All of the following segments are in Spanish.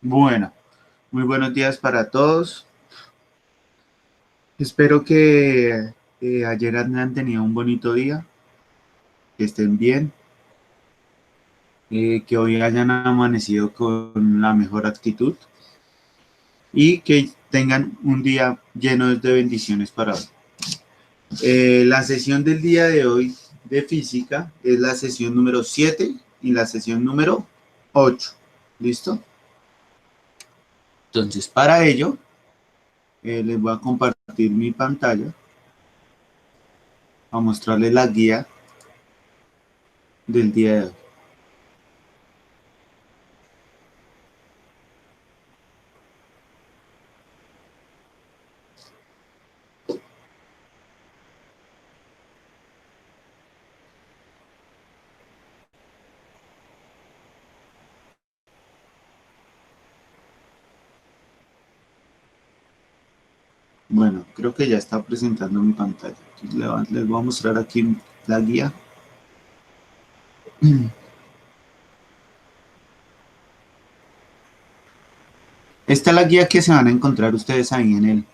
Bueno, muy buenos días para todos. Espero que ayer han tenido un bonito día, que estén bien, que hoy hayan amanecido con la mejor actitud y que tengan un día lleno de bendiciones para hoy. La sesión del día de hoy de física es la sesión número 7 y la sesión número 8. ¿Listo? Entonces, para ello, les voy a compartir mi pantalla a mostrarles la guía del día de hoy. Bueno, creo que ya está presentando mi pantalla. Entonces, les voy a mostrar aquí la guía. Esta es la guía que se van a encontrar ustedes ahí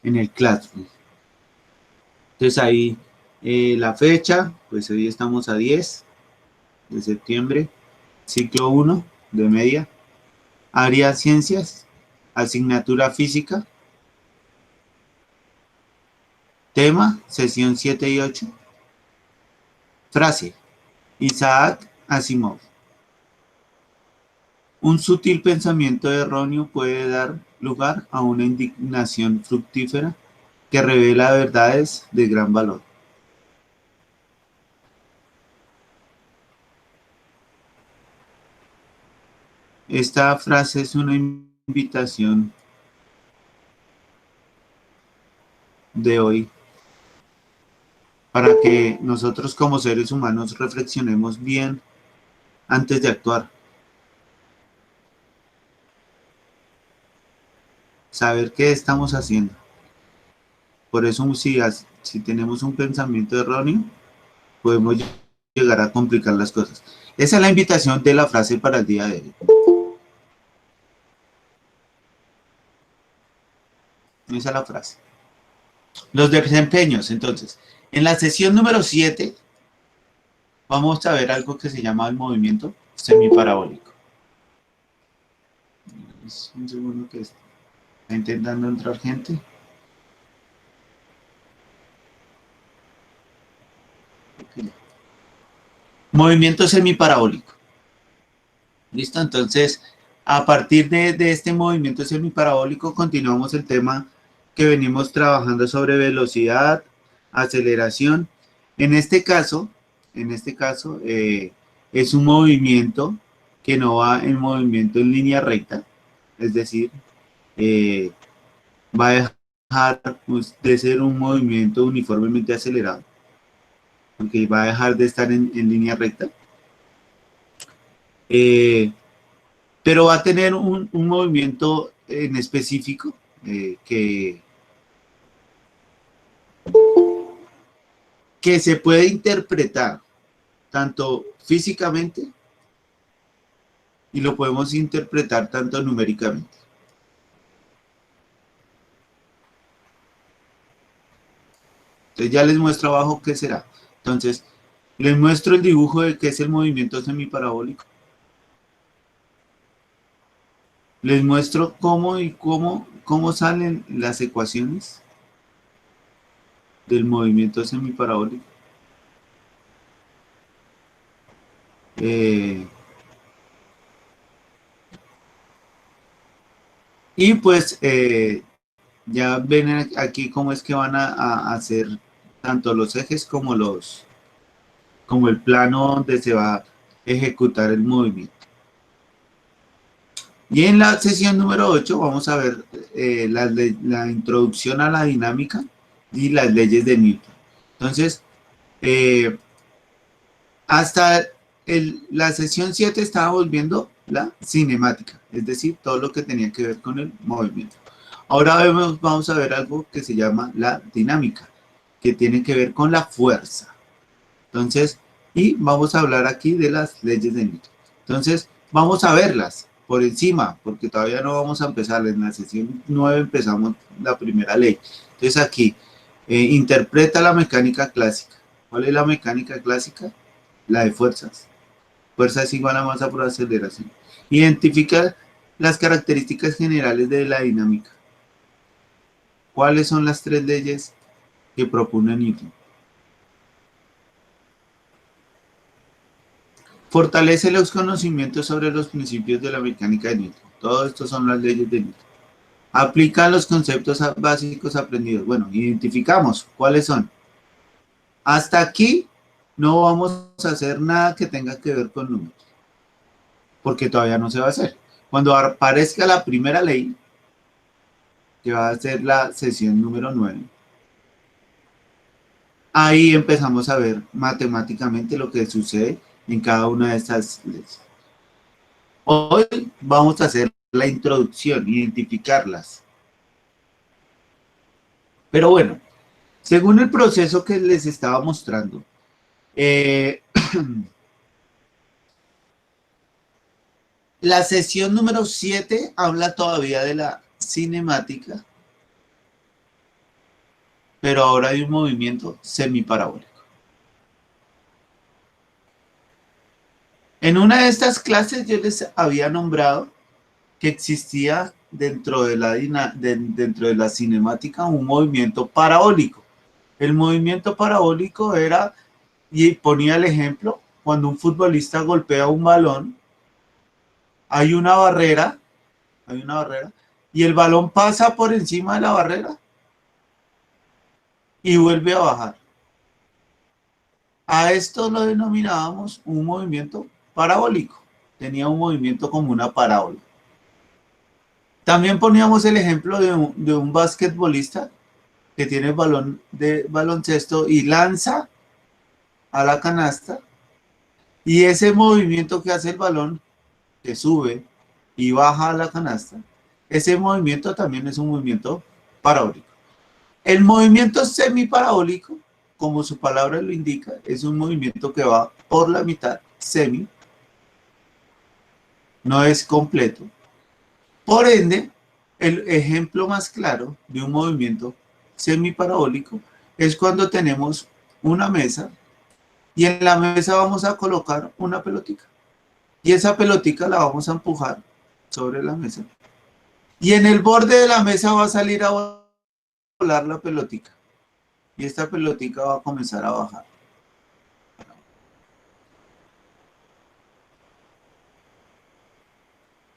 en el Classroom. Entonces ahí la fecha, pues hoy estamos a 10 de septiembre, ciclo 1 de media, área ciencias, asignatura física, tema, sesión 7 y 8, frase, Isaac Asimov. Un sutil pensamiento erróneo puede dar lugar a una indignación fructífera que revela verdades de gran valor. Esta frase es una invitación de hoy para que nosotros como seres humanos reflexionemos bien antes de actuar. Saber qué estamos haciendo. Por eso si tenemos un pensamiento erróneo, podemos llegar a complicar las cosas. Esa es la invitación de la frase para el día de hoy. Esa es la frase. Los desempeños, entonces. En la sesión número 7 vamos a ver algo que se llama el movimiento semiparabólico. Es un segundo que está intentando entrar gente. Okay. Movimiento semiparabólico. ¿Listo? Entonces, a partir de este movimiento semiparabólico, continuamos el tema que venimos trabajando sobre velocidad, aceleración. En este caso es un movimiento que no va en movimiento en línea recta, es decir, va a dejar pues, de ser un movimiento uniformemente acelerado, porque va a dejar de estar en línea recta. Pero va a tener un movimiento en específico que se puede interpretar tanto físicamente y lo podemos interpretar tanto numéricamente. Entonces ya les muestro abajo qué será. Entonces, les muestro el dibujo de qué es el movimiento semiparabólico. Les muestro cómo salen las ecuaciones del movimiento semiparabólico. Y pues ya ven aquí cómo es que van a hacer tanto los ejes como el plano donde se va a ejecutar el movimiento. Y en la sesión número 8 vamos a ver la introducción a la dinámica y las leyes de Newton. Entonces, hasta la sesión 7 estábamos viendo la cinemática, es decir, todo lo que tenía que ver con el movimiento. Ahora vamos a ver algo que se llama la dinámica, que tiene que ver con la fuerza. Entonces, y vamos a hablar aquí de las leyes de Newton. Entonces, vamos a verlas. por encima, porque todavía no vamos a empezar. En la sesión 9 empezamos la primera ley. Entonces aquí, interpreta la mecánica clásica. ¿Cuál es la mecánica clásica? La de fuerzas. Fuerza es igual a masa por aceleración. Identifica las características generales de la dinámica. ¿Cuáles son las 3 leyes que propone Newton? Fortalece los conocimientos sobre los principios de la mecánica de Newton. Todo esto son las leyes de Newton. Aplica los conceptos básicos aprendidos. Bueno, identificamos cuáles son. Hasta aquí no vamos a hacer nada que tenga que ver con números, porque todavía no se va a hacer. Cuando aparezca la primera ley, que va a ser la sesión número 9, ahí empezamos a ver matemáticamente lo que sucede en cada una de estas leyes. Hoy vamos a hacer la introducción, identificarlas. Pero bueno, según el proceso que les estaba mostrando, la sesión número 7 habla todavía de la cinemática, pero ahora hay un movimiento semiparabólico. En una de estas clases yo les había nombrado que existía dentro de la cinemática un movimiento parabólico. El movimiento parabólico era, y ponía el ejemplo, cuando un futbolista golpea un balón, hay una barrera, y el balón pasa por encima de la barrera y vuelve a bajar. A esto lo denominábamos un movimiento parabólico. Tenía un movimiento como una parábola. También poníamos el ejemplo de un basquetbolista que tiene el balón de baloncesto y lanza a la canasta, y ese movimiento que hace el balón, que sube y baja a la canasta, ese movimiento también es un movimiento parabólico. El movimiento semiparabólico, como su palabra lo indica, es un movimiento que va por la mitad, semi, no es completo. Por ende, el ejemplo más claro de un movimiento semiparabólico es cuando tenemos una mesa y en la mesa vamos a colocar una pelotica. Y esa pelotica la vamos a empujar sobre la mesa. Y en el borde de la mesa va a salir a volar la pelotica. Y esta pelotica va a comenzar a bajar.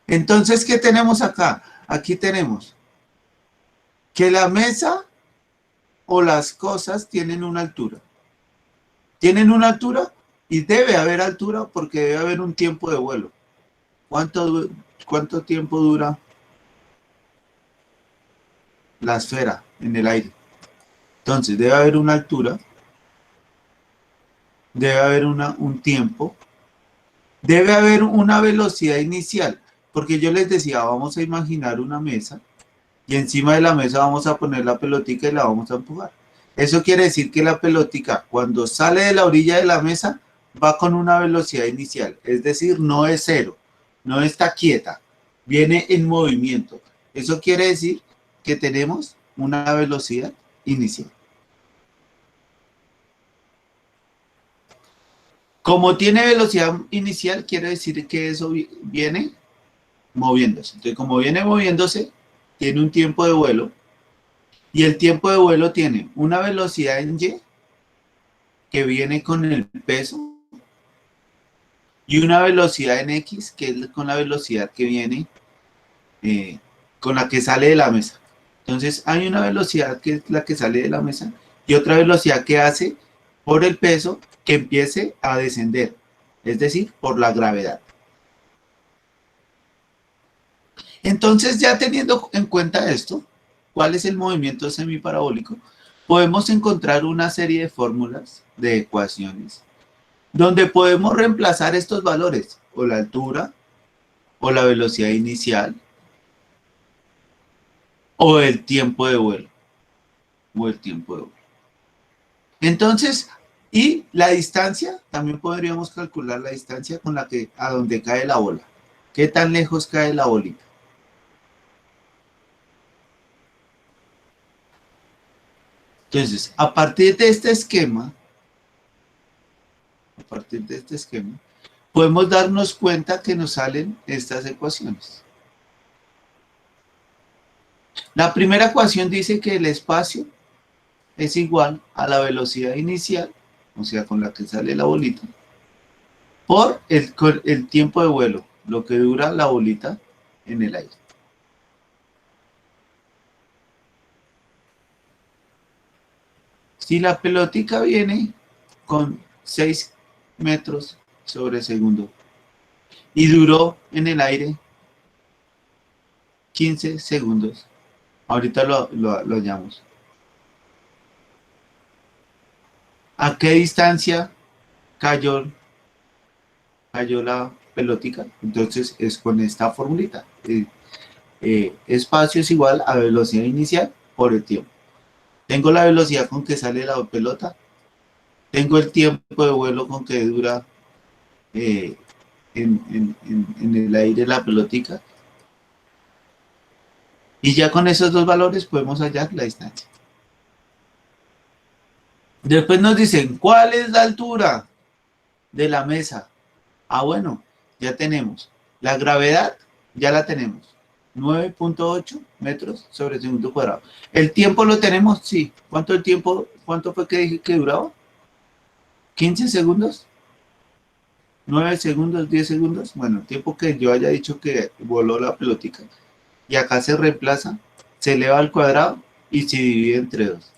Entonces, ¿qué tenemos acá? Aquí tenemos que la mesa o las cosas tienen una altura. Tienen una altura y debe haber altura porque debe haber un tiempo de vuelo. ¿Cuánto tiempo dura la esfera en el aire? Entonces, debe haber una altura, debe haber un tiempo, debe haber una velocidad inicial, porque yo les decía, vamos a imaginar una mesa y encima de la mesa vamos a poner la pelotica y la vamos a empujar. Eso quiere decir que la pelotica, cuando sale de la orilla de la mesa, va con una velocidad inicial, es decir, no es cero, no está quieta, viene en movimiento. Eso quiere decir que tenemos una velocidad inicial. Como tiene velocidad inicial, quiere decir que eso viene moviéndose. Entonces, como viene moviéndose, tiene un tiempo de vuelo, y el tiempo de vuelo tiene una velocidad en y, que viene con el peso, y una velocidad en x, que es con la velocidad que viene, con la que sale de la mesa. Entonces, hay una velocidad que es la que sale de la mesa, y otra velocidad que hace por el peso que empiece a descender, es decir, por la gravedad. Entonces, ya teniendo en cuenta esto, ¿cuál es el movimiento semiparabólico? Podemos encontrar una serie de fórmulas, de ecuaciones, donde podemos reemplazar estos valores, o la altura, o la velocidad inicial, o el tiempo de vuelo, Entonces, y la distancia, también podríamos calcular la distancia con la que, a donde cae la bola, ¿Qué tan lejos cae la bolita? Entonces, a partir de este esquema, podemos darnos cuenta que nos salen estas ecuaciones. La primera ecuación dice que el espacio es igual a la velocidad inicial, o sea, con la que sale la bolita, por el tiempo de vuelo, lo que dura la bolita en el aire. Si la pelotica viene con 6 metros sobre segundo y duró en el aire 15 segundos, ahorita lo hallamos. ¿A qué distancia cayó la pelotica? Entonces es con esta formulita. Espacio es igual a velocidad inicial por el tiempo. Tengo la velocidad con que sale la pelota, tengo el tiempo de vuelo con que dura en el aire la pelotica, y ya con esos dos valores podemos hallar la distancia. Después nos dicen, ¿cuál es la altura de la mesa? Ah, bueno, ya tenemos. La gravedad, ya la tenemos. 9.8 metros sobre segundo cuadrado. ¿El tiempo lo tenemos? Sí. ¿Cuánto fue que dije que duraba? ¿15 segundos? ¿9 segundos? ¿10 segundos? Bueno, el tiempo que yo haya dicho que voló la pelotica. Y acá se reemplaza, se eleva al cuadrado y se divide entre 2.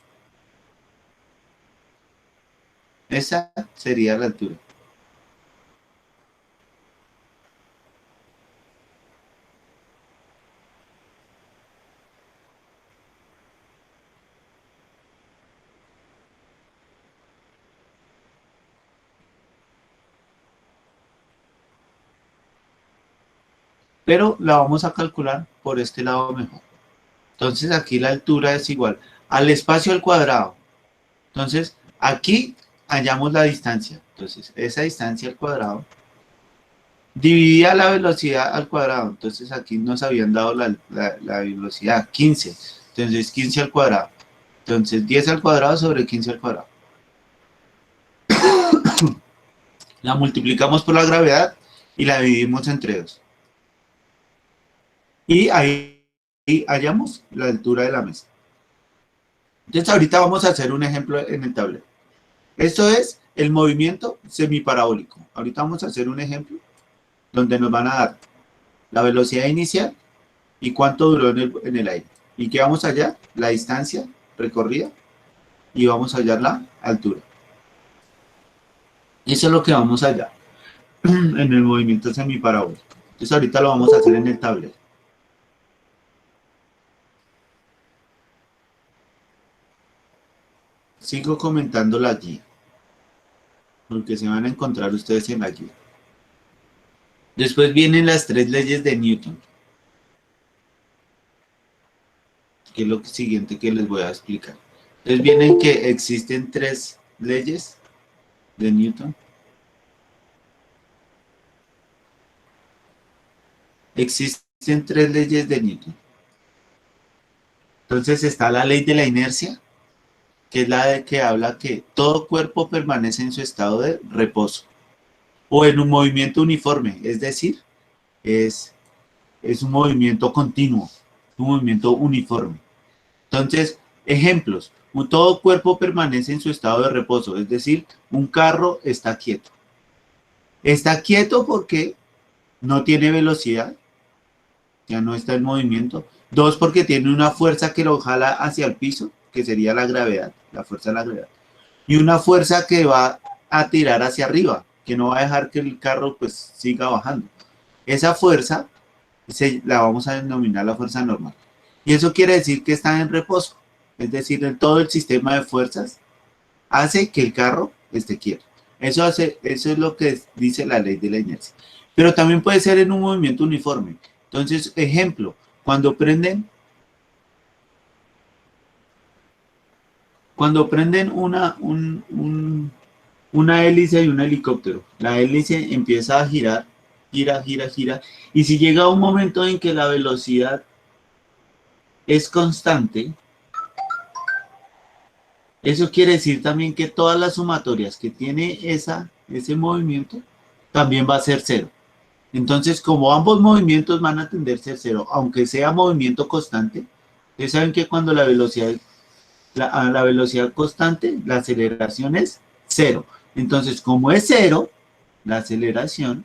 Esa sería la altura. Pero la vamos a calcular por este lado mejor. Entonces aquí la altura es igual al espacio al cuadrado. Entonces aquí hallamos la distancia. Entonces esa distancia al cuadrado dividida la velocidad al cuadrado. Entonces aquí nos habían dado la velocidad 15. Entonces 15 al cuadrado. Entonces 10 al cuadrado sobre 15 al cuadrado. La multiplicamos por la gravedad y la dividimos entre 2. Y ahí hallamos la altura de la mesa. Entonces ahorita vamos a hacer un ejemplo en el tablero. Esto es el movimiento semiparabólico. Ahorita vamos a hacer un ejemplo donde nos van a dar la velocidad inicial y cuánto duró en el aire. ¿Y qué vamos a hallar? La distancia recorrida y vamos a hallar la altura. Eso es lo que vamos a hallar en el movimiento semiparabólico. Entonces ahorita lo vamos a hacer en el tablero. Sigo comentando la guía, porque se van a encontrar ustedes en la guía. Después vienen las 3 leyes de Newton, que es lo siguiente que les voy a explicar. Entonces vienen que existen 3 leyes de Newton. Existen 3 leyes de Newton. Entonces está la ley de la inercia, que es la de que habla que todo cuerpo permanece en su estado de reposo o en un movimiento uniforme, es decir, es un movimiento continuo, un movimiento uniforme. Entonces, ejemplos, todo cuerpo permanece en su estado de reposo, es decir, un carro está quieto. Está quieto porque no tiene velocidad, ya no está en movimiento. 2, porque tiene una fuerza que lo jala hacia el piso, que sería la gravedad, la fuerza de la gravedad. Y una fuerza que va a tirar hacia arriba, que no va a dejar que el carro pues siga bajando. Esa fuerza la vamos a denominar la fuerza normal. Y eso quiere decir que está en reposo. Es decir, en todo el sistema de fuerzas hace que el carro esté quieto. Eso es lo que dice la ley de la inercia. Pero también puede ser en un movimiento uniforme. Entonces, ejemplo, cuando prenden una hélice y un helicóptero, la hélice empieza a girar gira, gira, gira. Y si llega un momento en que la velocidad es constante, eso quiere decir también que todas las sumatorias que tiene ese movimiento también va a ser cero. Entonces, como ambos movimientos van a tender a ser cero, aunque sea movimiento constante, ustedes saben que cuando a la velocidad constante, la aceleración es cero. Entonces, como es cero, la aceleración,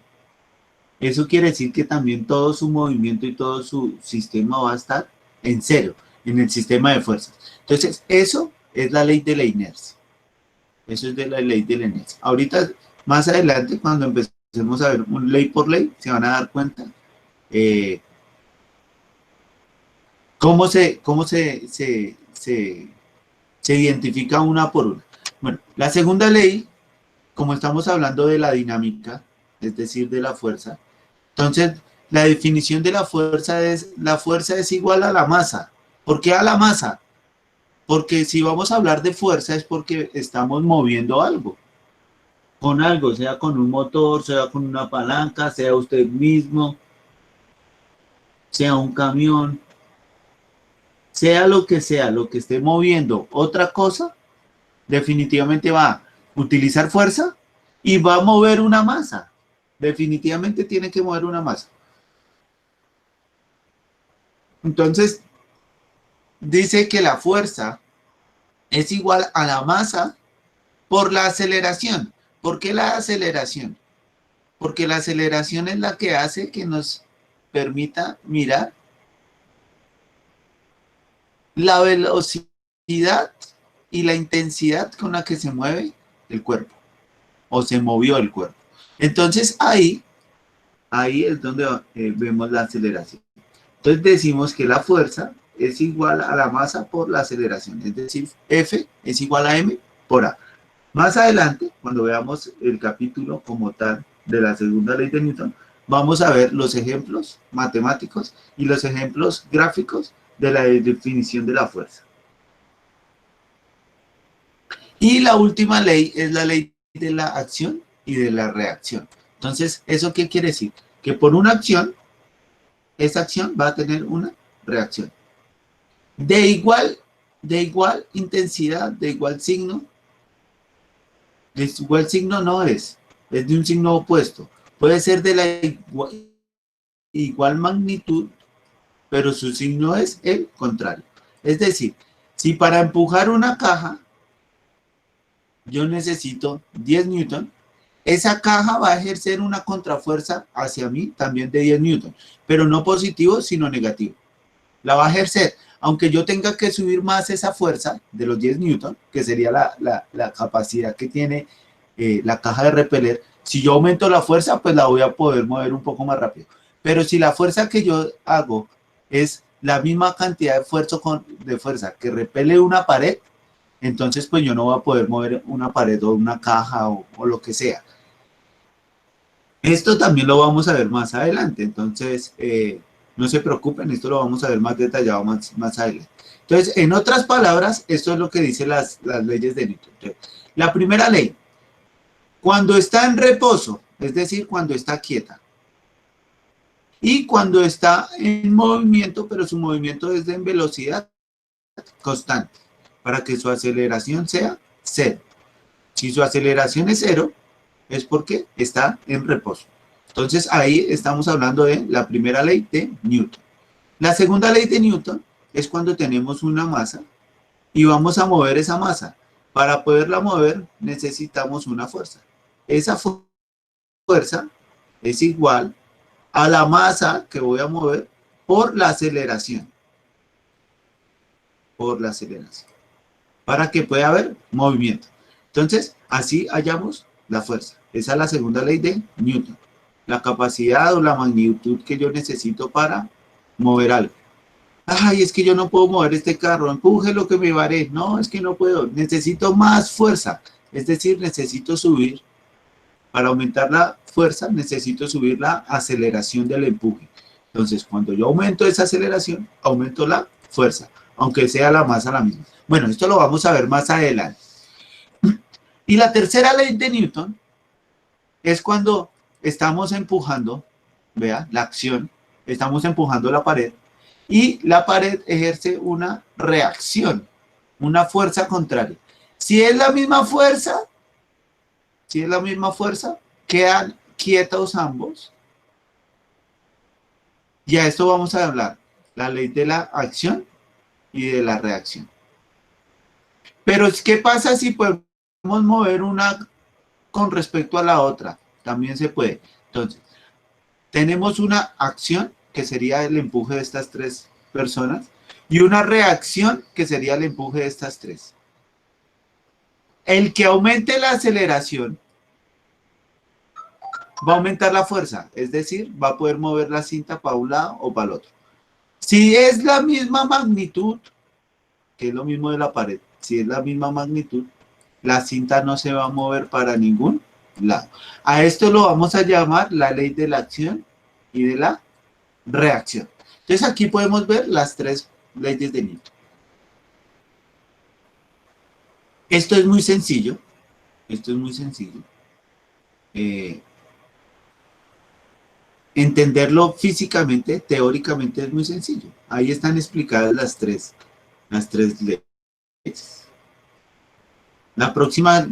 eso quiere decir que también todo su movimiento y todo su sistema va a estar en cero, en el sistema de fuerzas. Entonces, eso es la ley de la inercia. Eso es de la ley de la inercia. Ahorita, más adelante, cuando empecemos a ver un ley por ley, se van a dar cuenta cómo se identifica una por una. Bueno, la segunda ley, como estamos hablando de la dinámica, es decir, de la fuerza, entonces la definición de la fuerza es igual a la masa. ¿Por qué a la masa? Porque si vamos a hablar de fuerza es porque estamos moviendo algo, con algo, sea con un motor, sea con una palanca, sea usted mismo, sea un camión, sea, lo que esté moviendo otra cosa, definitivamente va a utilizar fuerza y va a mover una masa. Definitivamente tiene que mover una masa. Entonces, dice que la fuerza es igual a la masa por la aceleración. ¿Por qué la aceleración? Porque la aceleración es la que hace que nos permita mirar la velocidad y la intensidad con la que se mueve el cuerpo o se movió el cuerpo. Entonces ahí es donde vemos la aceleración. Entonces decimos que la fuerza es igual a la masa por la aceleración, es decir, F es igual a M por A. Más adelante, cuando veamos el capítulo como tal de la segunda ley de Newton, vamos a ver los ejemplos matemáticos y los ejemplos gráficos de la definición de la fuerza. Y la última ley es la ley de la acción y de la reacción. Entonces, ¿eso qué quiere decir? Que por una acción, esa acción va a tener una reacción. De igual intensidad, de igual signo. De igual signo no es de un signo opuesto. Puede ser de la igual magnitud, pero su signo es el contrario. Es decir, si para empujar una caja yo necesito 10 newton, esa caja va a ejercer una contrafuerza hacia mí también de 10 newton, pero no positivo, sino negativo. La va a ejercer, aunque yo tenga que subir más esa fuerza de los 10 newton, que sería la capacidad que tiene la caja de repeler. Si yo aumento la fuerza, pues la voy a poder mover un poco más rápido. Pero si la fuerza que yo hago es la misma cantidad de fuerza que repele una pared, entonces pues yo no voy a poder mover una pared o una caja o lo que sea. Esto también lo vamos a ver más adelante, entonces no se preocupen, esto lo vamos a ver más detallado más adelante. Entonces, en otras palabras, esto es lo que dicen las leyes de Newton. Entonces, la primera ley, cuando está en reposo, es decir, cuando está quieta, y cuando está en movimiento, pero su movimiento es en velocidad constante, para que su aceleración sea cero. Si su aceleración es cero, es porque está en reposo. Entonces ahí estamos hablando de la primera ley de Newton. La segunda ley de Newton es cuando tenemos una masa y vamos a mover esa masa. Para poderla mover necesitamos una fuerza. Esa fuerza es igual a la masa que voy a mover por la aceleración. Por la aceleración. Para que pueda haber movimiento. Entonces, así hallamos la fuerza. Esa es la segunda ley de Newton. La capacidad o la magnitud que yo necesito para mover algo. Ay, es que yo no puedo mover este carro, empuje lo que me varé. No, es que no puedo, necesito más fuerza. Es decir, necesito subir, para aumentar la fuerza, necesito subir la aceleración del empuje. Entonces, cuando yo aumento esa aceleración, aumento la fuerza, aunque sea la masa la misma. Bueno, esto lo vamos a ver más adelante. Y la tercera ley de Newton es cuando estamos empujando vea, la acción, estamos empujando la pared y la pared ejerce una reacción, una fuerza contraria. Si es la misma fuerza, quedan quietos ambos. Y a esto vamos a hablar, la ley de la acción y de la reacción. Pero, ¿qué pasa si podemos mover una con respecto a la otra? También se puede. Entonces, tenemos una acción, que sería el empuje de estas tres personas, y una reacción, que sería el empuje de estas tres. El que aumente la aceleración va a aumentar la fuerza, es decir, va a poder mover la cinta para un lado o para el otro. Si es la misma magnitud, que es lo mismo de la pared, si es la misma magnitud, la cinta no se va a mover para ningún lado. A esto lo vamos a llamar la ley de la acción y de la reacción. Entonces aquí podemos ver las tres leyes de Newton. Esto es muy sencillo. Entenderlo físicamente, teóricamente es muy sencillo. Ahí están explicadas las tres leyes. La próxima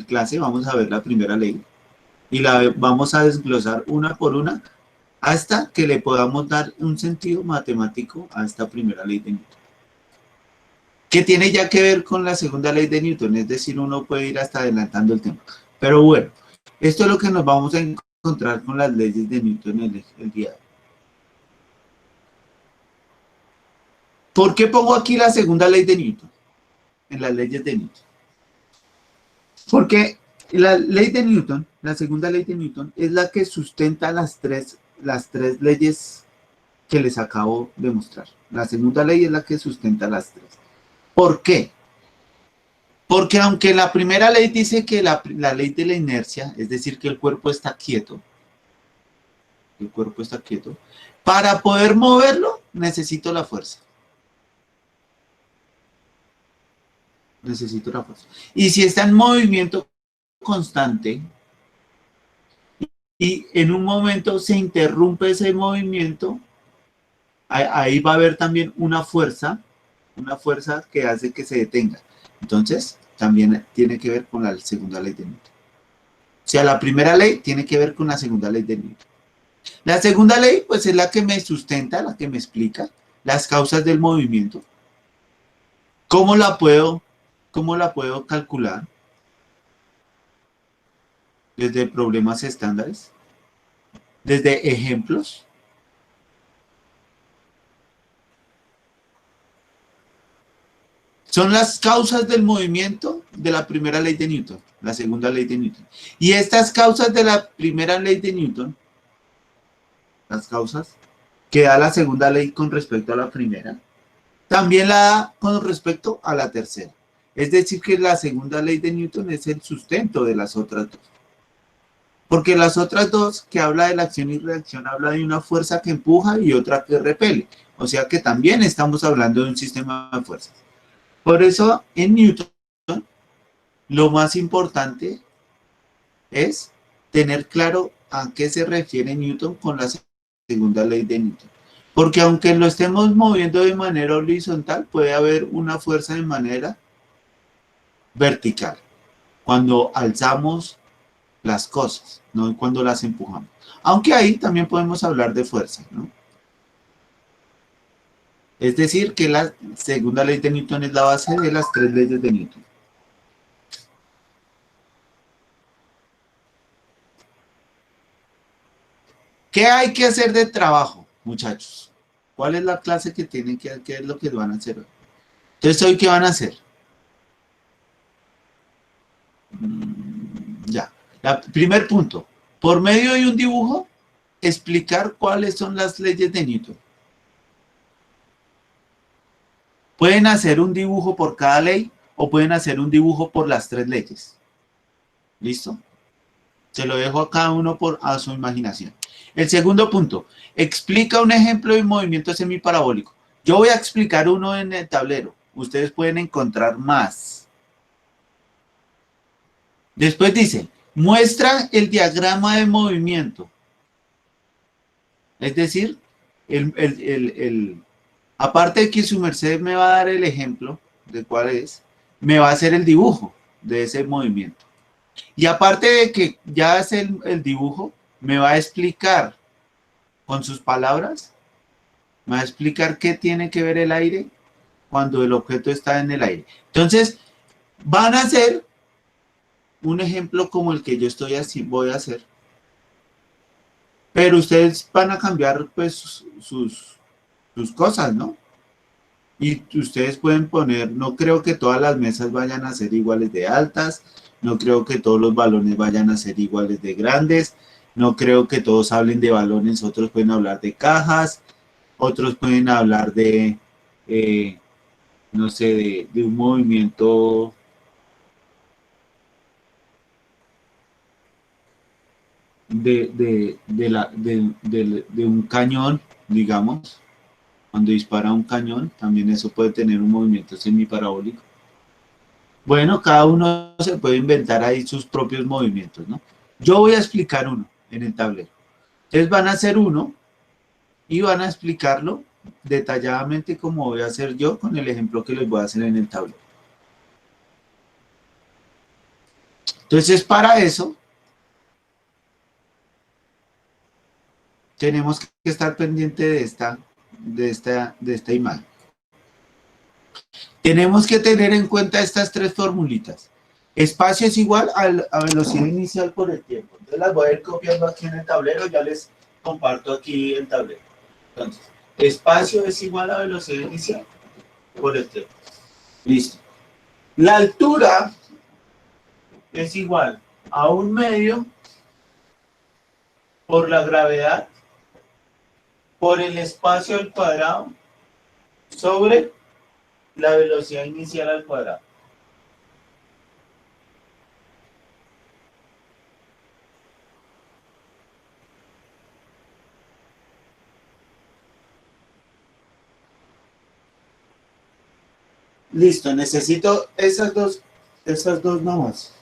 clase vamos a ver la primera ley y la vamos a desglosar una por una hasta que le podamos dar un sentido matemático a esta primera ley de Newton, que tiene ya que ver con la segunda ley de Newton, es decir, uno puede ir hasta adelantando el tema. Pero bueno, esto es lo que nos vamos a encontrar con las leyes de Newton el día de hoy. ¿Por qué pongo aquí la segunda ley de Newton? En las leyes de Newton. Porque la ley de Newton, la segunda ley de Newton, es la que sustenta las tres leyes que les acabo de mostrar. La segunda ley es la que sustenta las tres. ¿Por qué? Porque aunque la primera ley dice que la ley de la inercia, es decir, que el cuerpo está quieto, para poder moverlo necesito la fuerza. Y si está en movimiento constante y en un momento se interrumpe ese movimiento, ahí va a haber también una fuerza que hace que se detenga. Entonces, también tiene que ver con la segunda ley de Newton. O sea, la primera ley tiene que ver con la segunda ley de Newton. La segunda ley, pues, es la que me sustenta, la que me explica las causas del movimiento. ¿Cómo la puedo calcular? Desde problemas estándares, desde ejemplos. Son las causas del movimiento de la primera ley de Newton, la segunda ley de Newton. Y estas causas de la primera ley de Newton, las causas que da la segunda ley con respecto a la primera, también la da con respecto a la tercera. Es decir, que la segunda ley de Newton es el sustento de las otras dos. Porque las otras dos, que habla de la acción y reacción, habla de una fuerza que empuja y otra que repele. O sea que también estamos hablando de un sistema de fuerzas. Por eso, en Newton, lo más importante es tener claro a qué se refiere Newton con la segunda ley de Newton. Porque aunque lo estemos moviendo de manera horizontal, puede haber una fuerza de manera vertical. Cuando alzamos las cosas, no cuando las empujamos. Aunque ahí también podemos hablar de fuerza, ¿no? Es decir, que la segunda ley de Newton es la base de las tres leyes de Newton. ¿Qué hay que hacer de trabajo, muchachos? ¿Cuál es la clase que tienen que hacer? ¿Qué es lo que van a hacer hoy? Entonces, ¿hoy qué van a hacer? Ya. Primer punto. Por medio de un dibujo, explicar cuáles son las leyes de Newton. Pueden hacer un dibujo por cada ley o pueden hacer un dibujo por las tres leyes. ¿Listo? Se lo dejo a cada uno a su imaginación. El segundo punto. Explica un ejemplo de movimiento semiparabólico. Yo voy a explicar uno en el tablero. Ustedes pueden encontrar más. Después dice, muestra el diagrama de movimiento. Es decir, aparte de que su merced me va a dar el ejemplo de cuál es, me va a hacer el dibujo de ese movimiento. Y aparte de que ya hace el dibujo, me va a explicar con sus palabras, me va a explicar qué tiene que ver el aire cuando el objeto está en el aire. Entonces, van a hacer un ejemplo como el que yo estoy así, voy a hacer. Pero ustedes van a cambiar pues sus cosas, ¿no? Y ustedes pueden poner, no creo que todas las mesas vayan a ser iguales de altas, no creo que todos los balones vayan a ser iguales de grandes, no creo que todos hablen de balones, otros pueden hablar de cajas, otros pueden hablar de, no sé, de un movimiento de un cañón, digamos, cuando dispara un cañón, también eso puede tener un movimiento semiparabólico. Bueno, cada uno se puede inventar ahí sus propios movimientos, ¿no? Yo voy a explicar uno en el tablero. Ustedes van a hacer uno y van a explicarlo detalladamente como voy a hacer yo con el ejemplo que les voy a hacer en el tablero. Entonces, para eso, tenemos que estar pendiente de esta imagen. Tenemos que tener en cuenta estas tres formulitas. Espacio es igual a velocidad inicial por el tiempo. Entonces las voy a ir copiando aquí en el tablero, ya les comparto aquí el tablero. Entonces, espacio es igual a velocidad inicial por el tiempo. Listo. La altura es igual a un medio por la gravedad por el espacio al cuadrado sobre la velocidad inicial al cuadrado. Listo, necesito esas dos nomás.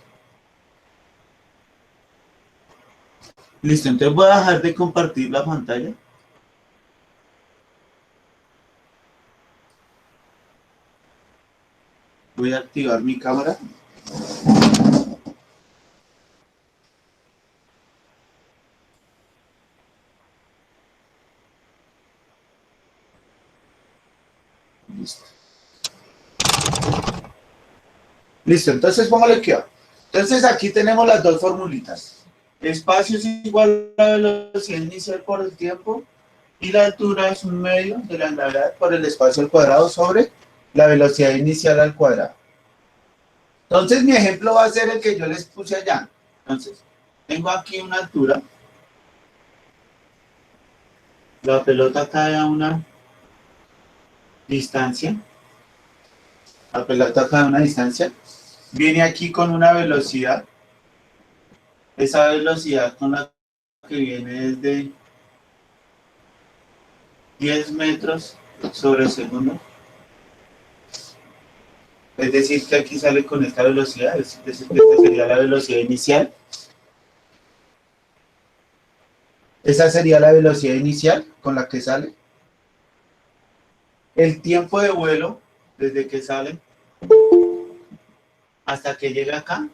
Listo, entonces voy a dejar de compartir la pantalla. Voy a activar mi cámara. Listo. Listo, entonces póngale aquí. Entonces aquí tenemos las dos formulitas. Espacio es igual a la velocidad inicial por el tiempo y la altura es un medio de la gravedad por el espacio al cuadrado sobre la velocidad inicial al cuadrado. Entonces mi ejemplo va a ser el que yo les puse allá. Entonces, tengo aquí una altura. La pelota cae a una distancia. La pelota cae a una distancia. Viene aquí con una velocidad. Esa velocidad con la que viene es de 10 metros sobre segundo. Es decir, que aquí sale con esta velocidad. Es decir, que esta sería la velocidad inicial. Esa sería la velocidad inicial con la que sale. El tiempo de vuelo, desde que sale hasta que llega acá,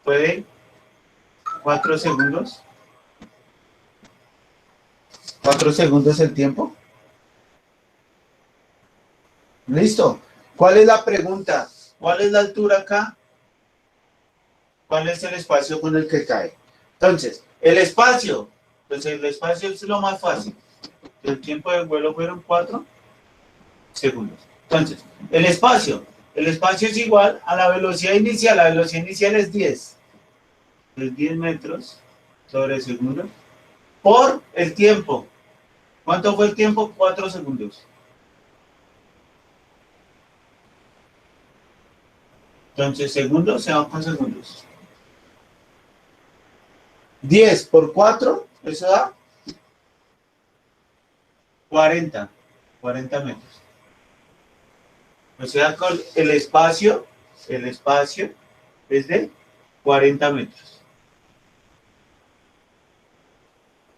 puede 4 segundos. 4 segundos el tiempo. Listo. ¿Cuál es la pregunta? ¿Cuál es la altura acá? ¿Cuál es el espacio con el que cae? Entonces, el espacio. Pues el espacio es lo más fácil. El tiempo de vuelo fueron 4 segundos. Entonces, el espacio. El espacio es igual a la velocidad inicial. La velocidad inicial es 10. Es 10 metros sobre segundo. Por el tiempo. ¿Cuánto fue el tiempo? 4 segundos. Entonces, segundos se van con segundos. 10 por 4, eso da 40 metros. O sea, con el espacio es de 40 metros.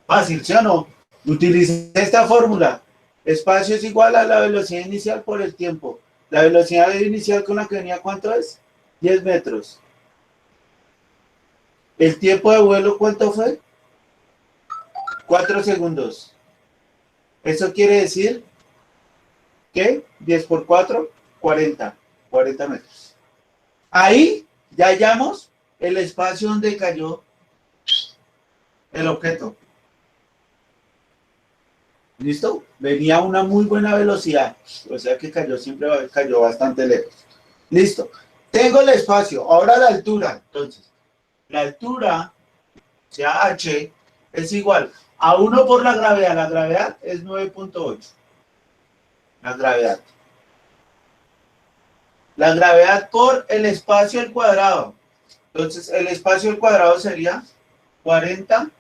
Fácil, ¿sí o no? Utilicé esta fórmula. Espacio es igual a la velocidad inicial por el tiempo. La velocidad inicial con la que venía, ¿cuánto es? 10 metros. El tiempo de vuelo, ¿cuánto fue? 4 segundos. Eso quiere decir que 10 por 4, 40. 40 metros. Ahí ya hallamos el espacio donde cayó el objeto. ¿Listo? Venía a una muy buena velocidad. O sea que cayó, siempre cayó bastante lejos. Listo. Tengo el espacio. Ahora la altura. Entonces, la altura, o sea, h, es igual a 1 por la gravedad. La gravedad es 9.8. La gravedad. La gravedad por el espacio al cuadrado. Entonces, el espacio al cuadrado sería 40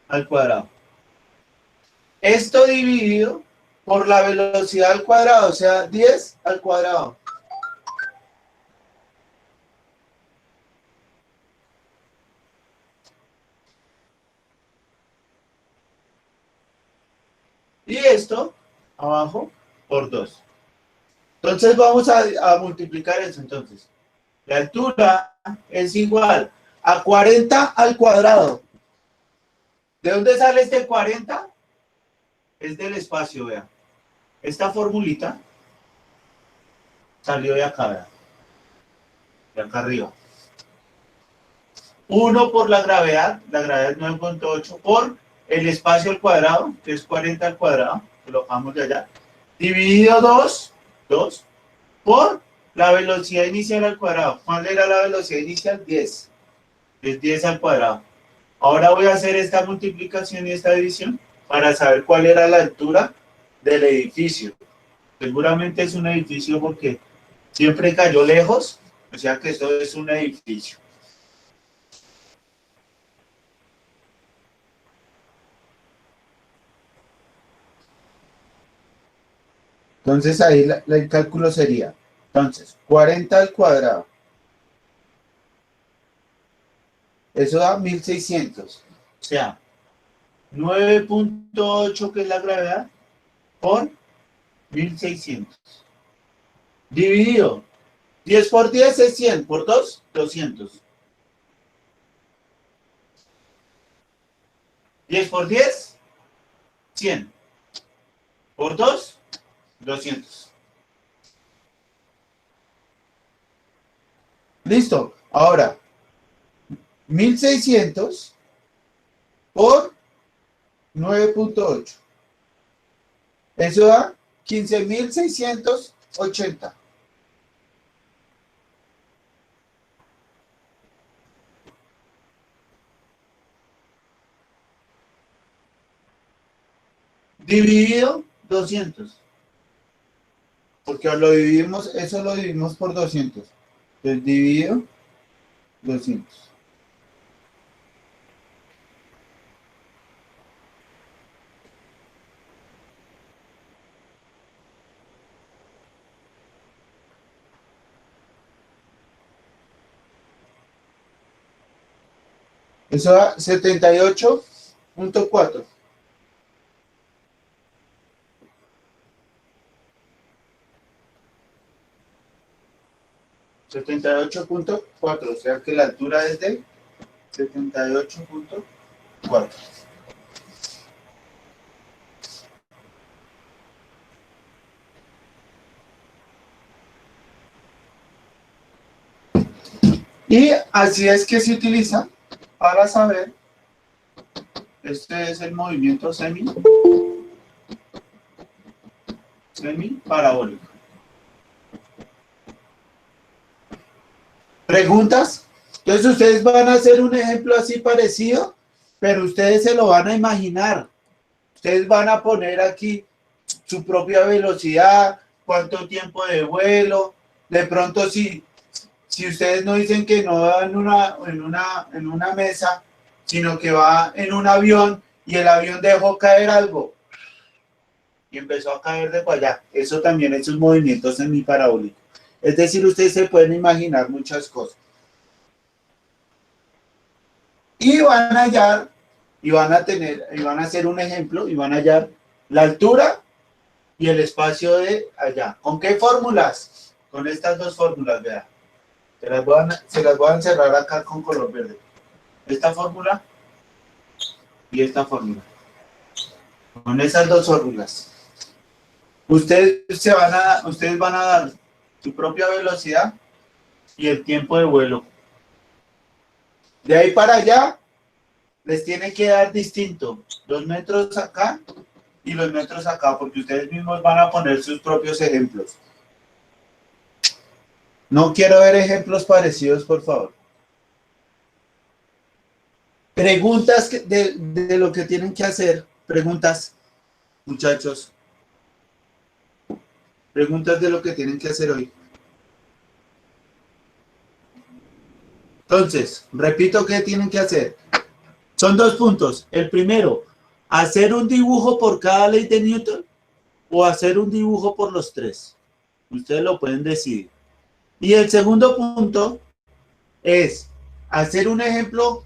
al cuadrado. Esto dividido por la velocidad al cuadrado, o sea, 10 al cuadrado. Y esto, abajo, por 2. Entonces vamos a multiplicar eso. Entonces, la altura es igual a 40 al cuadrado. ¿De dónde sale este 40? Es del espacio, vean. Esta formulita salió de acá, vean. De acá arriba. 1 por la gravedad es 9.8, por el espacio al cuadrado, que es 40 al cuadrado, colocamos de allá, dividido 2, por la velocidad inicial al cuadrado. ¿Cuál era la velocidad inicial? 10. Es 10 al cuadrado. Ahora voy a hacer esta multiplicación y esta división para saber cuál era la altura del edificio. Seguramente es un edificio porque siempre cayó lejos, o sea que esto es un edificio. Entonces ahí el cálculo sería, entonces, 40 al cuadrado. Eso da 1600. O sea, 9.8, que es la gravedad, por 1600. Dividido. 10 por 10 es 100. Por 2, 200. 10 por 10, 100. Por 2, 200. Listo. Ahora, 1600 por 9.8. Eso da 15.680. Dividido 200. Porque lo dividimos, eso lo dividimos por 200. Entonces dividido 200. Eso da 78.4. 78.4, o sea que la altura es de 78.4. Y así es que se utiliza para saber, este es el movimiento semi-parabólico. ¿Preguntas? Entonces ustedes van a hacer un ejemplo así parecido, pero ustedes se lo van a imaginar. Ustedes van a poner aquí su propia velocidad, cuánto tiempo de vuelo. De pronto, si ustedes no dicen que no va en una mesa, sino que va en un avión y el avión dejó caer algo y empezó a caer de para allá, eso también es un movimiento semiparabólico. Es decir, ustedes se pueden imaginar muchas cosas. Y van a hallar y van a hacer un ejemplo y van a hallar la altura y el espacio de allá. ¿Con qué fórmulas? Con estas dos fórmulas, vean. Se las voy a encerrar acá con color verde. Esta fórmula y esta fórmula. Con esas dos fórmulas. Ustedes van a dar su propia velocidad y el tiempo de vuelo. De ahí para allá, les tiene que dar distinto. Los metros acá y los metros acá, porque ustedes mismos van a poner sus propios ejemplos. No quiero ver ejemplos parecidos, por favor. Preguntas de lo que tienen que hacer. Preguntas, muchachos. Preguntas de lo que tienen que hacer hoy. Entonces, repito qué tienen que hacer. Son dos puntos. El primero, hacer un dibujo por cada ley de Newton o hacer un dibujo por los tres. Ustedes lo pueden decidir. Y el segundo punto es hacer un ejemplo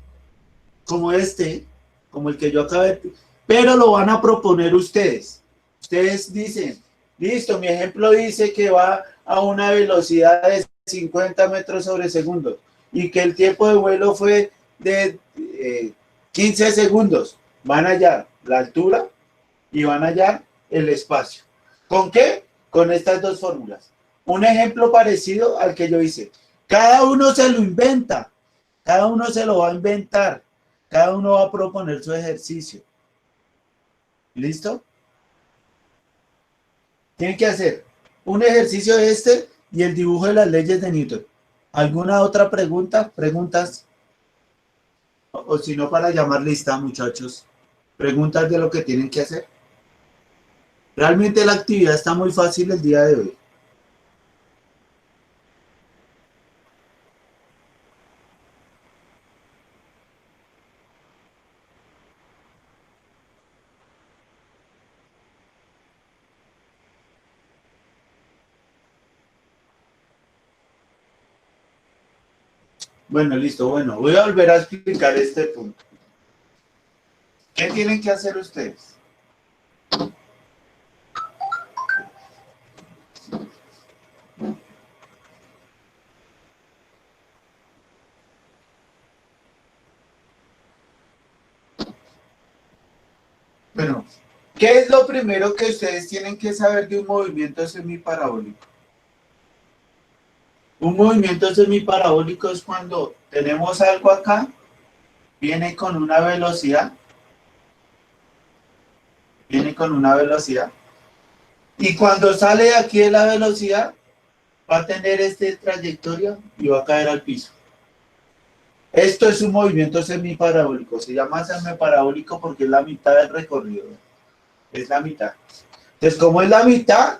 como este, como el que yo acabé, pero lo van a proponer ustedes. Ustedes dicen, listo, mi ejemplo dice que va a una velocidad de 50 metros sobre segundo y que el tiempo de vuelo fue de 15 segundos. Van a hallar la altura y van a hallar el espacio. ¿Con qué? Con estas dos fórmulas. Un ejemplo parecido al que yo hice. Cada uno se lo inventa. Cada uno se lo va a inventar. Cada uno va a proponer su ejercicio. ¿Listo? Tienen que hacer un ejercicio este y el dibujo de las leyes de Newton. ¿Alguna otra pregunta? ¿Preguntas? O si no, para llamar lista, muchachos. ¿Preguntas de lo que tienen que hacer? Realmente la actividad está muy fácil el día de hoy. Bueno, listo. Bueno, voy a volver a explicar este punto. ¿Qué tienen que hacer ustedes? Bueno, ¿qué es lo primero que ustedes tienen que saber de un movimiento semiparabólico? Un movimiento semiparabólico es cuando tenemos algo acá, viene con una velocidad, y cuando sale de aquí de la velocidad, va a tener esta trayectoria y va a caer al piso. Esto es un movimiento semiparabólico, se llama semiparabólico porque es la mitad del recorrido, es la mitad. Entonces, como es la mitad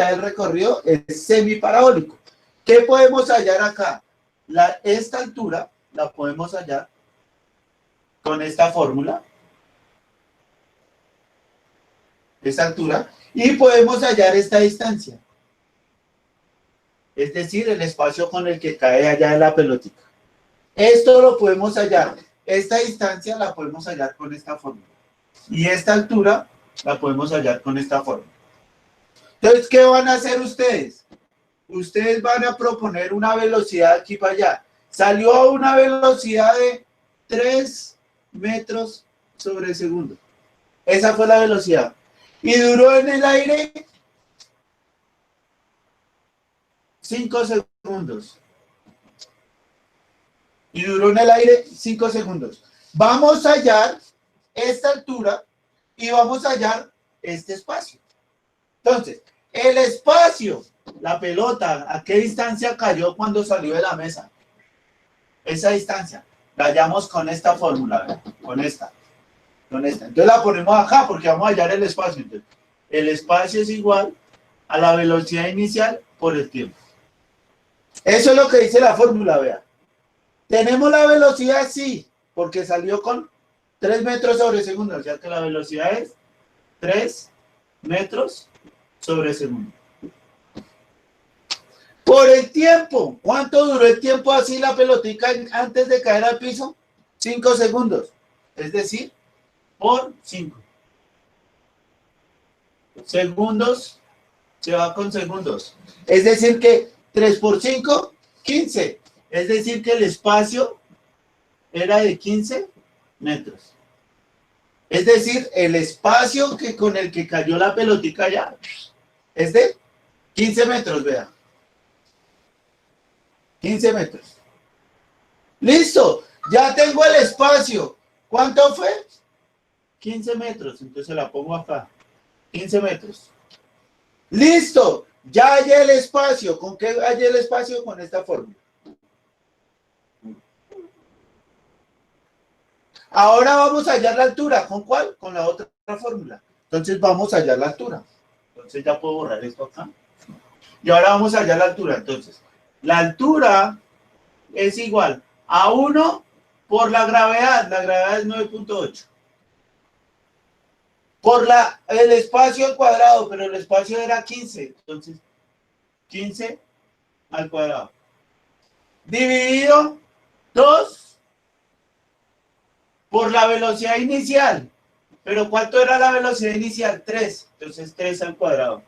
del recorrido, es semiparabólico. ¿Qué podemos hallar acá? Esta altura la podemos hallar con esta fórmula, esta altura, y podemos hallar esta distancia. Es decir, el espacio con el que cae allá de la pelotita. Esto lo podemos hallar. Esta distancia la podemos hallar con esta fórmula. Y esta altura la podemos hallar con esta fórmula. Entonces, ¿qué van a hacer ustedes? Ustedes van a proponer una velocidad aquí para allá. Salió a una velocidad de 3 metros sobre segundo. Esa fue la velocidad. Y duró en el aire 5 segundos. Y duró en el aire 5 segundos. Vamos a hallar esta altura y vamos a hallar este espacio. Entonces, el espacio, la pelota, ¿a qué distancia cayó cuando salió de la mesa? Esa distancia, la hallamos con esta fórmula, ¿verdad? Con esta. Entonces la ponemos acá porque vamos a hallar el espacio. Entonces, el espacio es igual a la velocidad inicial por el tiempo. Eso es lo que dice la fórmula, vea. ¿Tenemos la velocidad? Sí, porque salió con 3 metros sobre segundo, o sea que la velocidad es 3 metros sobre segundo. Por el tiempo, ¿cuánto duró el tiempo así la pelotica antes de caer al piso? 5 segundos. es decir, por 5. Segundos se va con segundos. Es decir que 3 por 5, 15. Es decir que el espacio era de 15 metros. Es decir, el espacio con el que cayó la pelotica ya es de 15 metros, vea. 15 metros. ¡Listo! Ya tengo el espacio. ¿Cuánto fue? 15 metros. Entonces la pongo acá. 15 metros. ¡Listo! Ya hallé el espacio. ¿Con qué hallé el espacio? Con esta fórmula. Ahora vamos a hallar la altura. ¿Con cuál? Con la otra fórmula. Entonces vamos a hallar la altura. Entonces ya puedo borrar esto acá. Y ahora vamos a hallar la altura. Entonces, la altura es igual a 1 por la gravedad. La gravedad es 9.8. Por el espacio al cuadrado, pero el espacio era 15. Entonces, 15 al cuadrado. Dividido 2 por la velocidad inicial. ¿Pero cuánto era la velocidad inicial? 3. Entonces, 3 al cuadrado.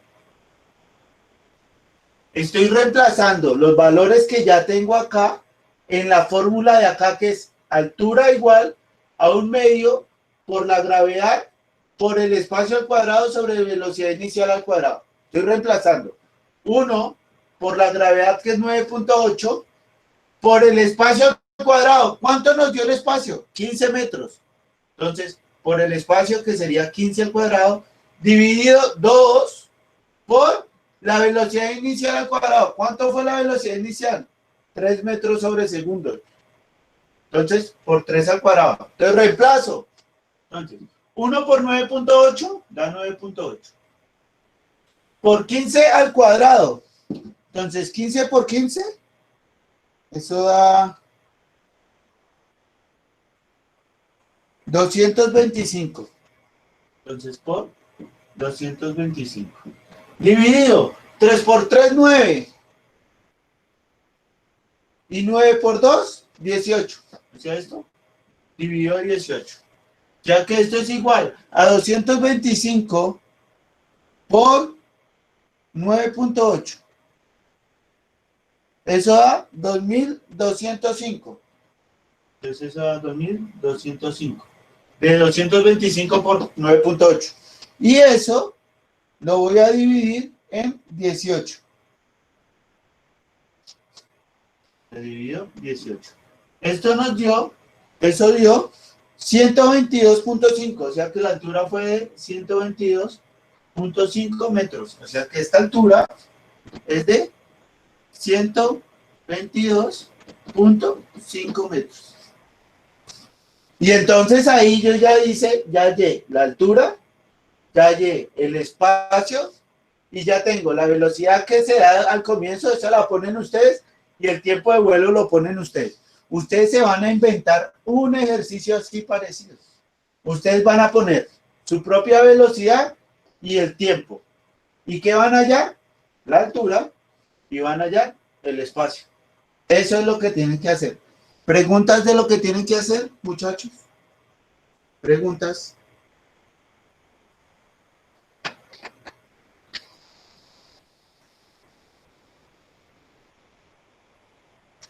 Estoy reemplazando los valores que ya tengo acá en la fórmula de acá, que es altura igual a 1/2 por la gravedad por el espacio al cuadrado sobre velocidad inicial al cuadrado. Estoy reemplazando 1 por la gravedad, que es 9.8, por el espacio al cuadrado. ¿Cuánto nos dio el espacio? 15 metros. Entonces, por el espacio, que sería 15 al cuadrado, dividido 2 por la velocidad inicial al cuadrado. ¿Cuánto fue la velocidad inicial? 3 metros sobre segundo. Entonces, por 3 al cuadrado. Entonces, reemplazo. Entonces, 1 por 9.8 da 9.8. Por 15 al cuadrado. Entonces, 15 por 15, eso da 225. Entonces, por 225. Dividido 3 por 3, 9. Y 9 por 2, 18. ¿O sea esto? Dividido 18. Ya que esto es igual a 225 por 9.8. Eso da 2205. Entonces eso da 2205. De 225 por 9.8. Y eso lo voy a dividir en 18. Se dividió 18. Esto nos dio, eso dio 122.5. O sea que la altura fue de 122.5 metros. O sea que esta altura es de 122.5 metros. Y entonces ahí yo ya hice, ya hallé la altura, ya hallé el espacio y ya tengo la velocidad que se da al comienzo, esa la ponen ustedes, y el tiempo de vuelo lo ponen ustedes. Ustedes se van a inventar un ejercicio así parecido. Ustedes van a poner su propia velocidad y el tiempo. ¿Y qué van a hallar? La altura, y van a hallar el espacio. Eso es lo que tienen que hacer. ¿Preguntas de lo que tienen que hacer, muchachos? ¿Preguntas?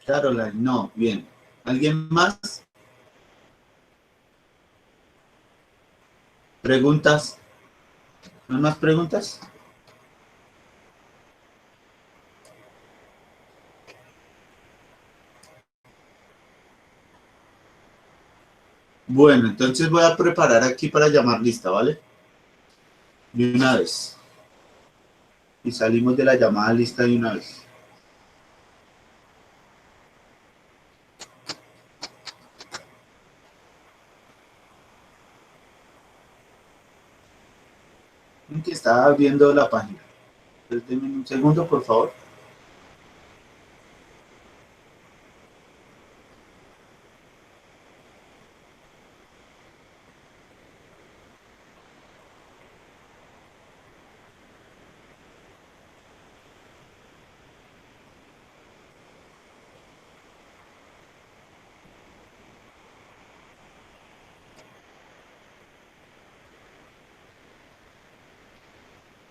Caroline, no, bien. ¿Alguien más? ¿Preguntas? ¿No hay más preguntas? Bueno, entonces voy a preparar aquí para llamar lista, ¿vale? De una vez. Y salimos de la llamada lista de una vez. Que estaba viendo la página. Entonces, denme un segundo, por favor.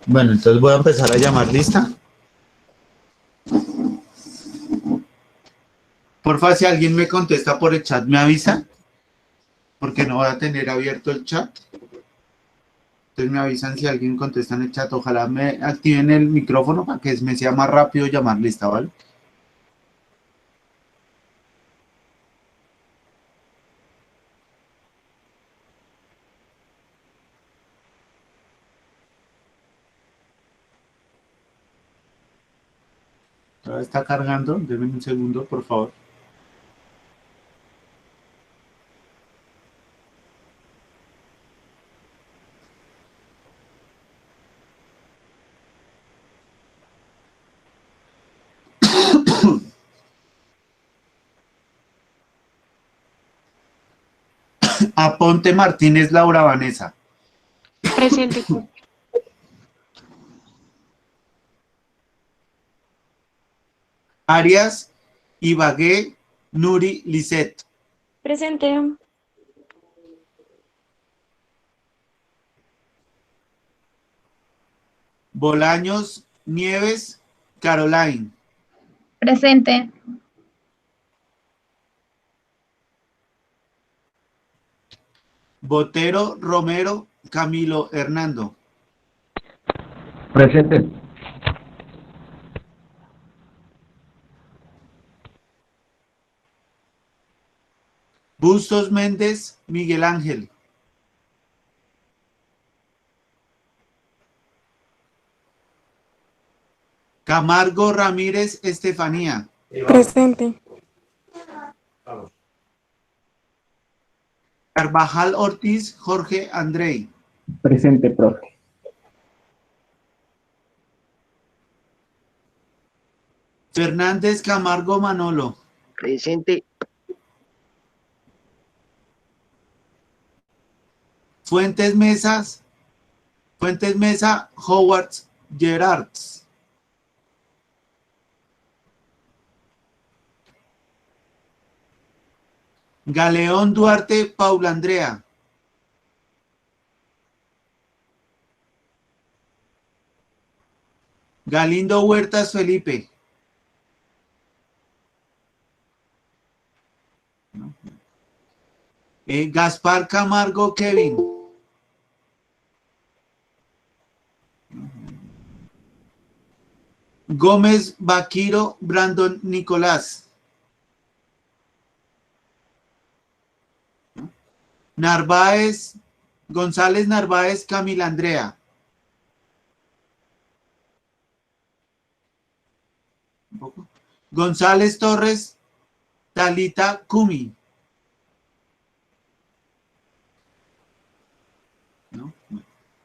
Bueno, entonces voy a empezar a llamar lista. Porfa, si alguien me contesta por el chat, me avisa, porque no voy a tener abierto el chat. Entonces me avisan si alguien contesta en el chat. Ojalá me activen el micrófono para que me sea más rápido llamar lista, ¿vale? Todavía está cargando. Denme un segundo, por favor. Aponte Martínez Laura Vanessa. Presente. Arias Ibagué Nuri Lisset. Presente. Bolaños Nieves Caroline. Presente. Botero Romero Camilo Hernando. Presente. Bustos Méndez Miguel Ángel. Camargo Ramírez Estefanía. Presente. Carvajal Ortiz Jorge Andrei. Presente, profe. Fernández Camargo Manolo. Presente. Fuentes Mesa Howard Gerards. Galeón Duarte Paula Andrea. Galindo Huertas Felipe. Gaspar Camargo Kevin. Gómez Vaquiro Brandon Nicolás. Narváez, González Narváez Camila Andrea. González Torres Talita Kumi. ¿No?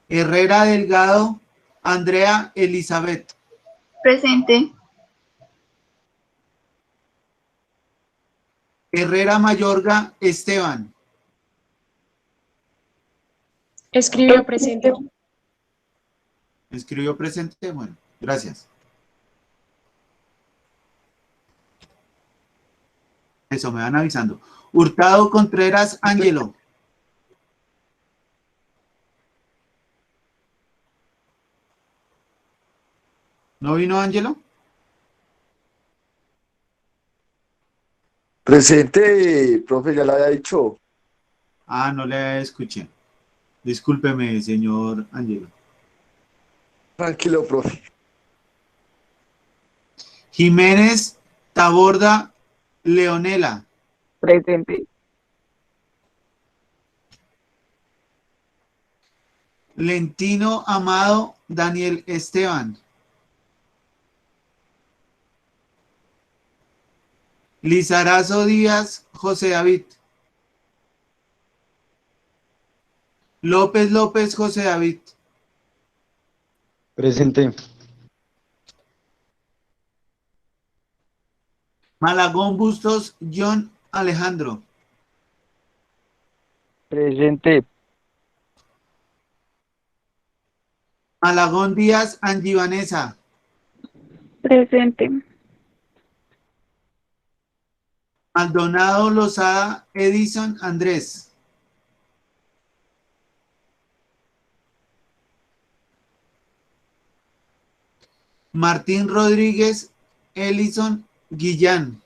Herrera Delgado Andrea Elizabeth. Presente. Herrera Mayorga Esteban. Escribió presente. Escribió presente. Bueno, gracias. Eso, me van avisando. Hurtado Contreras Ángelo. ¿No vino Ángelo? Presente, profe, ya lo había dicho. Ah, no le escuché. Discúlpeme, señor Ángelo. Tranquilo, profe. Jiménez Taborda Leonela. Presente. Lentino Amado Daniel Esteban. Lizarazo Díaz José David. López López José David. Presente. Malagón Bustos John Alejandro. Presente. Malagón Díaz Angie Vanessa. Presente. Maldonado Lozada Edison Andrés. Martín Rodríguez Ellison Guillán.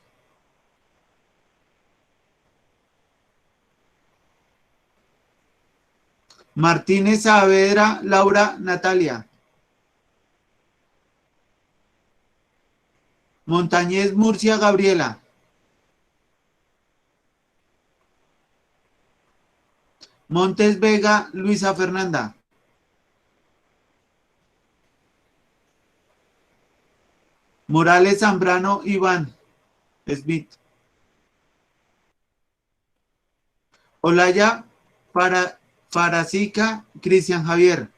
Martínez Saavedra Laura Natalia. Montañez Murcia Gabriela. Montes Vega Luisa Fernanda. Morales Zambrano Iván Smith. Olaya Faracica Cristian Javier.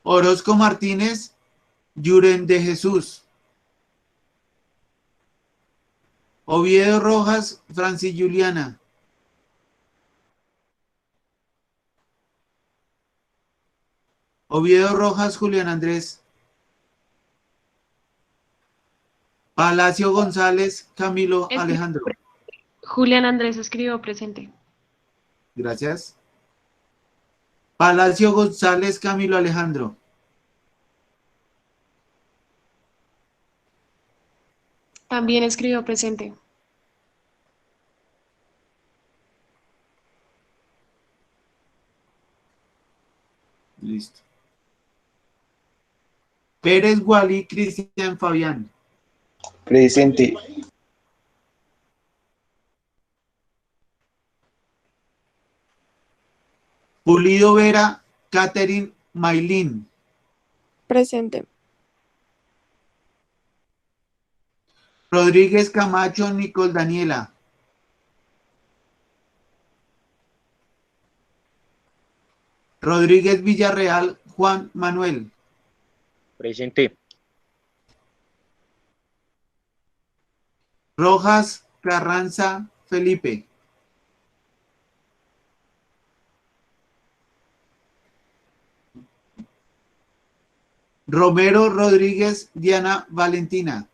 Orozco Martínez Yuren de Jesús. Oviedo Rojas Francis Juliana. Oviedo Rojas Julián Andrés. Palacio González Camilo Alejandro. Julián Andrés escribió presente. Gracias. Palacio González Camilo Alejandro. También escribió presente. Listo. Pérez Wally Cristian Fabián. Presente. Pulido Vera Catherine Maylin. Presente. Rodríguez Camacho Nicole Daniela. Rodríguez Villarreal Juan Manuel. Presente. Rojas Carranza Felipe. Romero Rodríguez Diana Valentina.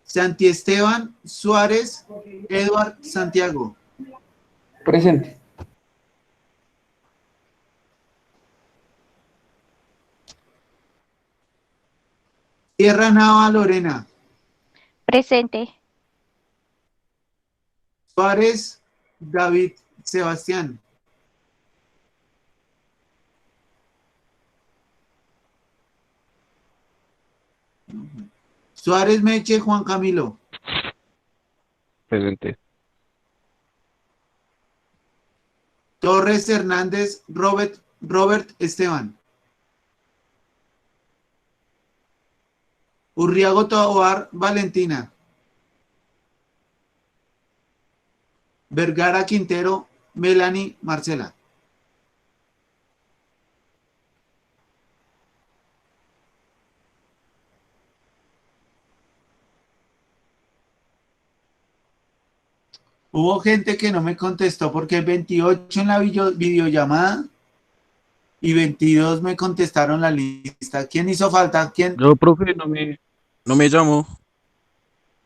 Santiesteban Suárez Edward Santiago. Presente. Sierra Nava Lorena. Presente. Suárez David Sebastián. Suárez Meche Juan Camilo. Presente. Torres Hernández Robert Esteban. Urriago Tobar Valentina. Vergara Quintero Melanie Marcela. Hubo gente que no me contestó porque 28 en la videollamada y 22 me contestaron la lista. ¿Quién hizo falta? ¿Quién? Yo, profe, no me llamó.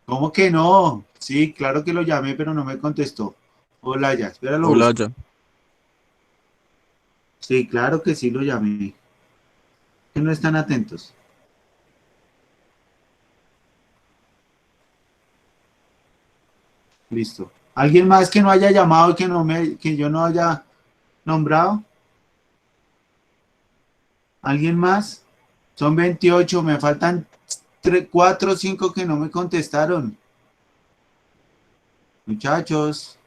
¿Cómo que no? Sí, claro que lo llamé, pero no me contestó. Hola, ya, espéralo. Hola, ya. Sí, claro que sí lo llamé. Que no están atentos. Listo. ¿Alguien más que no haya llamado y que yo no haya nombrado? ¿Alguien más? Son 28, me faltan 4 o 5 que no me contestaron. Muchachos.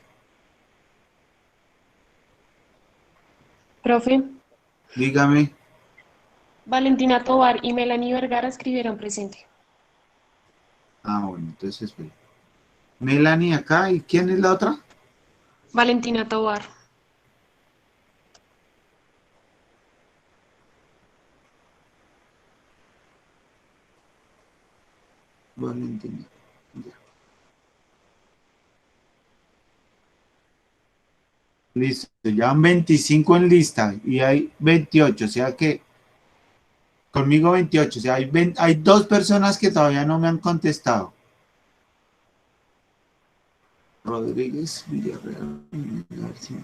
Profe, Dígame. Valentina Tobar y Melanie Vergara escribieron presente. Ah, bueno, entonces espera. Melanie acá, ¿y quién es la otra? Valentina Tobar. Valentina. Ya. Listo, ya van 25 en lista y hay 28, o sea que conmigo 28, o sea, hay 2 personas que todavía no me han contestado. Rodríguez Villarreal. García.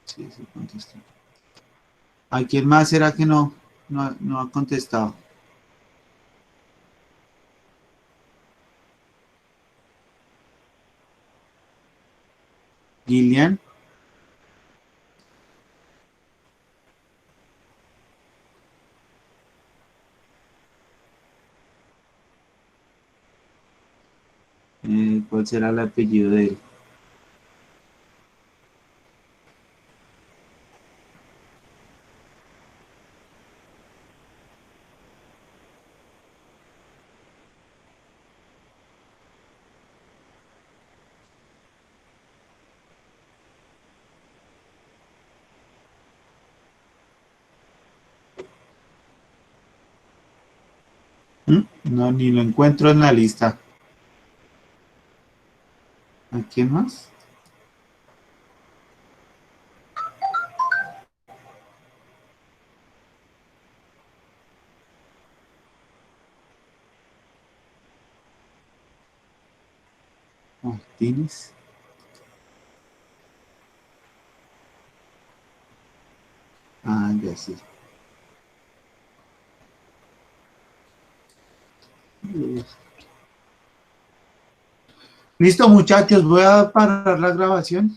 Sí, sí contestó. ¿A quién más será que no ha contestado? Gillian. ¿Cuál será el apellido de él? No, ni lo encuentro en la lista. ¿A quién más? Martínez. Ah, ya sí. Listo, muchachos, voy a parar la grabación.